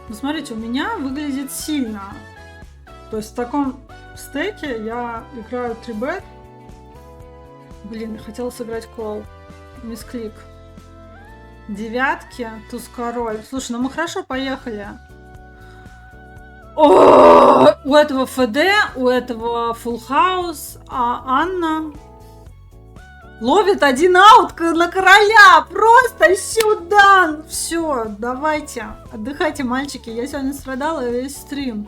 Ну, смотрите, у меня выглядит сильно. То есть в таком стеке я играю 3-бет. Блин, я хотела сыграть кол. Мисклик. Девятки, туз король. Слушай, ну мы хорошо поехали. О, у этого ФД, у этого фулл хаус, а Анна ловит один аут на короля. Просто сюда. Все, давайте. Отдыхайте, мальчики. Я сегодня страдала весь стрим.